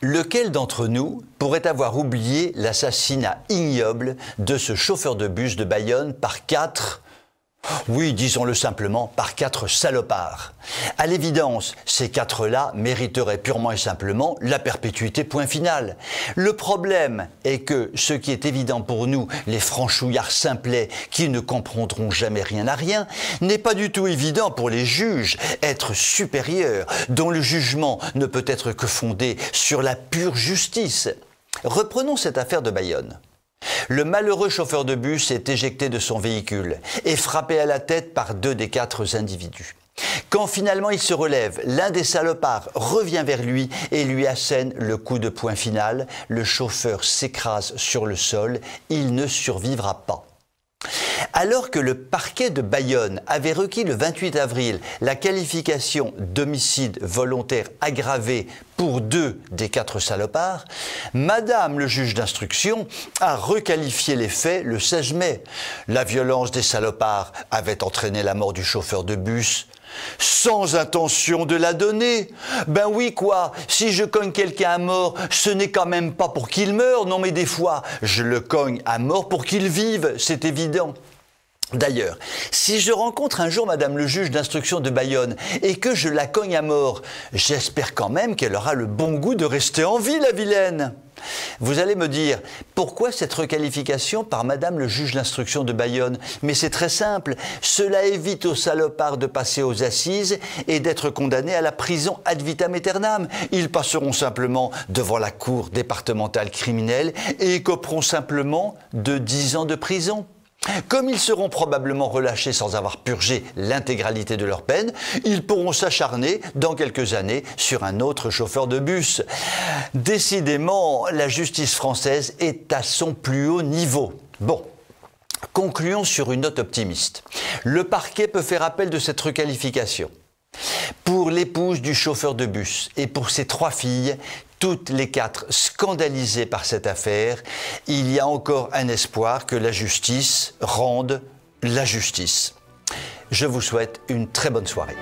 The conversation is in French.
Lequel d'entre nous pourrait avoir oublié l'assassinat ignoble de ce chauffeur de bus de Bayonne par oui, disons-le simplement, par 4 salopards. À l'évidence, ces 4-là mériteraient purement et simplement la perpétuité, point final. Le problème est que ce qui est évident pour nous, les franchouillards simplets qui ne comprendront jamais rien à rien, n'est pas du tout évident pour les juges, êtres supérieurs, dont le jugement ne peut être que fondé sur la pure justice. Reprenons cette affaire de Bayonne. Le malheureux chauffeur de bus est éjecté de son véhicule et frappé à la tête par 2 des 4 individus. Quand finalement il se relève, l'un des salopards revient vers lui et lui assène le coup de poing final. Le chauffeur s'écrase sur le sol, il ne survivra pas. Alors que le parquet de Bayonne avait requis le 28 avril la qualification d'homicide volontaire aggravé pour 2 des 4 salopards, Madame le juge d'instruction a requalifié les faits le 16 mai. La violence des salopards avait entraîné la mort du chauffeur de bus. Sans intention de la donner. Ben oui quoi, si je cogne quelqu'un à mort, ce n'est quand même pas pour qu'il meure, non mais des fois, je le cogne à mort pour qu'il vive, c'est évident. D'ailleurs, si je rencontre un jour Madame le juge d'instruction de Bayonne et que je la cogne à mort, j'espère quand même qu'elle aura le bon goût de rester en vie, la vilaine. Vous allez me dire, pourquoi cette requalification par Madame le juge d'instruction de Bayonne? Mais c'est très simple, cela évite aux salopards de passer aux assises et d'être condamnés à la prison ad vitam aeternam. Ils passeront simplement devant la cour départementale criminelle et écoperont simplement de 10 ans de prison. Comme ils seront probablement relâchés sans avoir purgé l'intégralité de leur peine, ils pourront s'acharner dans quelques années sur un autre chauffeur de bus. Décidément, la justice française est à son plus haut niveau. Bon, concluons sur une note optimiste. Le parquet peut faire appel de cette requalification. Pour l'épouse du chauffeur de bus et pour ses 3 filles, toutes les 4 scandalisées par cette affaire, il y a encore un espoir que la justice rende la justice. Je vous souhaite une très bonne soirée.